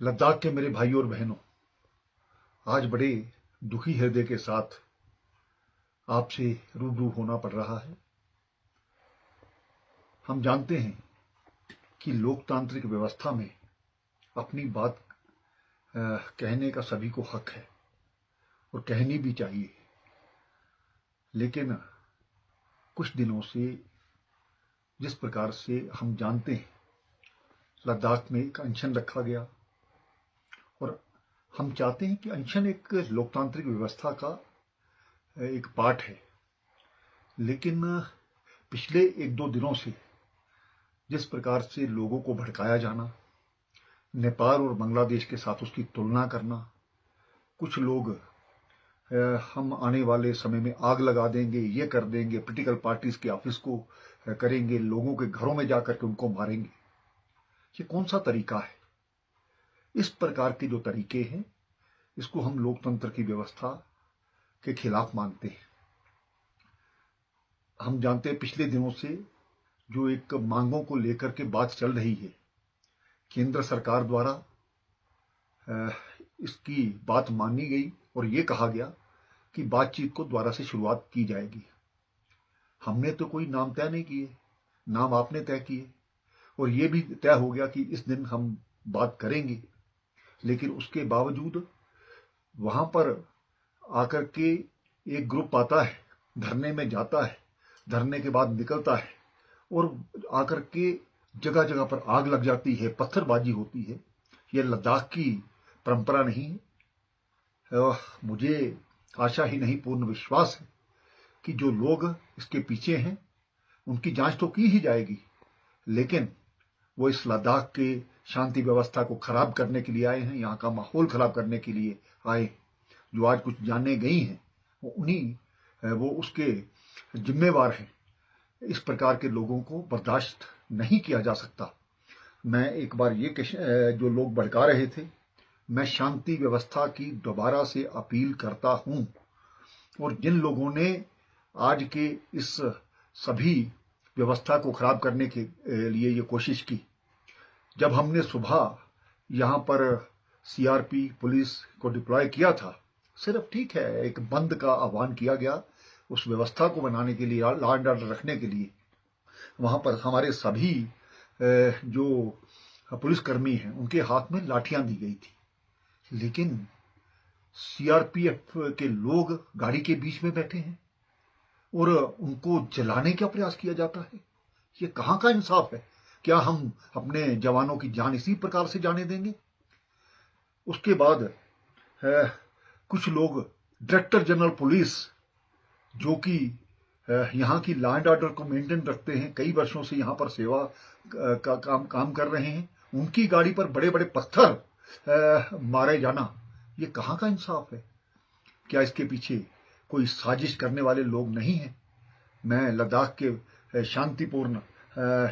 लद्दाख के मेरे भाइयों और बहनों, आज बड़े दुखी हृदय के साथ आपसे रूबरू होना पड़ रहा है। हम जानते हैं कि लोकतांत्रिक व्यवस्था में अपनी बात कहने का सभी को हक है और कहनी भी चाहिए, लेकिन कुछ दिनों से जिस प्रकार से हम जानते हैं लद्दाख में एक अनशन रखा गया और हम चाहते हैं कि अनशन एक लोकतांत्रिक व्यवस्था का एक पार्ट है, लेकिन पिछले एक दो दिनों से जिस प्रकार से लोगों को भड़काया जाना, नेपाल और बांग्लादेश के साथ उसकी तुलना करना, कुछ लोग हम आने वाले समय में आग लगा देंगे, ये कर देंगे, पॉलिटिकल पार्टीज के ऑफिस को करेंगे, लोगों के घरों में जाकर के उनको मारेंगे, ये कौन सा तरीका है? इस प्रकार के जो तरीके हैं इसको हम लोकतंत्र की व्यवस्था के खिलाफ मानते हैं। हम जानते हैं पिछले दिनों से जो एक मांगों को लेकर के बात चल रही है, केंद्र सरकार द्वारा इसकी बात मानी गई और ये कहा गया कि बातचीत को दोबारा से शुरुआत की जाएगी। हमने तो कोई नाम तय नहीं किए, नाम आपने तय किए और ये भी तय हो गया कि इस दिन हम बात करेंगे, लेकिन उसके बावजूद वहां पर आकर के एक ग्रुप आता है, धरने में जाता है, धरने के बाद निकलता है और आकर के जगह जगह पर आग लग जाती है, पत्थरबाजी होती है। ये लद्दाख की परंपरा नहीं है। मुझे आशा ही नहीं पूर्ण विश्वास है कि जो लोग इसके पीछे हैं उनकी जांच तो की ही जाएगी, लेकिन वो इस लद्दाख के शांति व्यवस्था को खराब करने के लिए आए हैं, यहाँ का माहौल खराब करने के लिए आए। जो आज कुछ जाने गई हैं वो उसके जिम्मेवार हैं। इस प्रकार के लोगों को बर्दाश्त नहीं किया जा सकता। मैं एक बार ये जो लोग भड़का रहे थे, मैं शांति व्यवस्था की दोबारा से अपील करता हूं और जिन लोगों ने आज के इस सभी व्यवस्था को खराब करने के लिए ये कोशिश की, जब हमने सुबह यहाँ पर सीआरपी पुलिस को डिप्लॉय किया था, सिर्फ ठीक है एक बंद का आह्वान किया गया उस व्यवस्था को बनाने के लिए, लॉ एंड ऑर्डर रखने के लिए। वहाँ पर हमारे सभी जो पुलिसकर्मी हैं उनके हाथ में लाठियां दी गई थी, लेकिन सीआरपीएफ के लोग गाड़ी के बीच में बैठे हैं और उनको जलाने का प्रयास किया जाता है। ये कहाँ का इंसाफ है? क्या हम अपने जवानों की जान इसी प्रकार से जाने देंगे? उसके बाद कुछ लोग डायरेक्टर जनरल पुलिस, जो कि यहाँ की लॉ एंड ऑर्डर को मेंटेन रखते हैं, कई वर्षों से यहाँ पर सेवा का काम कर रहे हैं, उनकी गाड़ी पर बड़े बड़े पत्थर मारे जाना, ये कहाँ का इंसाफ है? क्या इसके पीछे कोई साजिश करने वाले लोग नहीं हैं? मैं लद्दाख के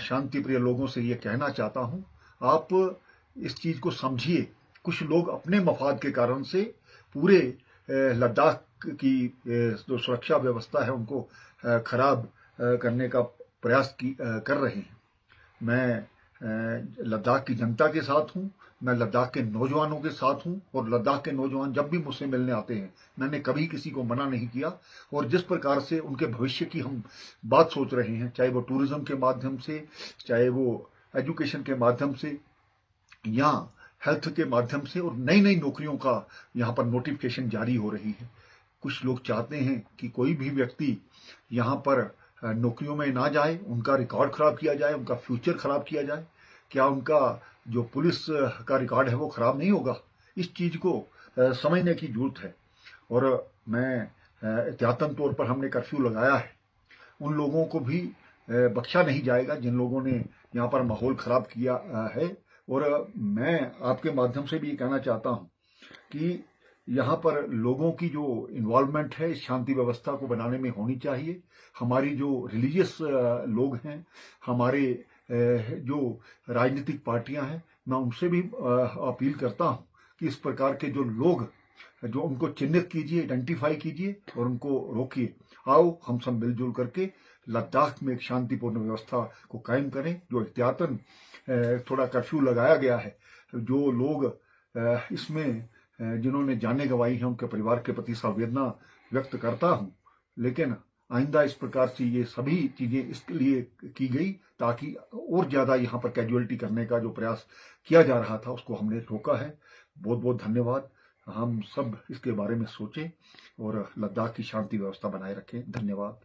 शांतिप्रिय लोगों से ये कहना चाहता हूँ, आप इस चीज को समझिए। कुछ लोग अपने मफाद के कारण से पूरे लद्दाख की जो सुरक्षा व्यवस्था है उनको खराब करने का प्रयास कर रहे हैं। मैं लद्दाख की जनता के साथ हूँ, मैं लद्दाख के नौजवानों के साथ हूँ और लद्दाख के नौजवान जब भी मुझसे मिलने आते हैं, मैंने कभी किसी को मना नहीं किया। और जिस प्रकार से उनके भविष्य की हम बात सोच रहे हैं, चाहे वो टूरिज्म के माध्यम से, चाहे वो एजुकेशन के माध्यम से या हेल्थ के माध्यम से, और नई नई नौकरियों का यहाँ पर नोटिफिकेशन जारी हो रही है। कुछ लोग चाहते हैं कि कोई भी व्यक्ति यहाँ पर नौकरियों में ना जाए, उनका रिकॉर्ड खराब किया जाए, उनका फ्यूचर खराब किया जाए। क्या उनका जो पुलिस का रिकॉर्ड है वो खराब नहीं होगा? इस चीज को समझने की जरूरत है। और मैं एहतियातन तौर पर हमने कर्फ्यू लगाया है, उन लोगों को भी बख्शा नहीं जाएगा जिन लोगों ने यहाँ पर माहौल खराब किया है। और मैं आपके माध्यम से भी कहना चाहता हूँ कि यहाँ पर लोगों की जो इन्वॉल्वमेंट है इस शांति व्यवस्था को बनाने में होनी चाहिए। हमारी जो रिलीजियस लोग हैं, हमारे जो राजनीतिक पार्टियां हैं, मैं उनसे भी अपील करता हूं कि इस प्रकार के जो लोग जो उनको चिन्हित कीजिए, आइडेंटिफाई कीजिए और उनको रोकिए। आओ हम सब मिलजुल करके लद्दाख में एक शांतिपूर्ण व्यवस्था को कायम करें। जो एहतियातन थोड़ा कर्फ्यू लगाया गया है, जो लोग इसमें जिन्होंने जानें गंवाई हैं उनके परिवार के प्रति संवेदना व्यक्त करता हूं, लेकिन आइंदा इस प्रकार से ये सभी चीजें इसके लिए की गई ताकि और ज्यादा यहाँ पर कैजुअलिटी करने का जो प्रयास किया जा रहा था उसको हमने रोका है। बहुत बहुत धन्यवाद। हम सब इसके बारे में सोचें और लद्दाख की शांति व्यवस्था बनाए रखें। धन्यवाद।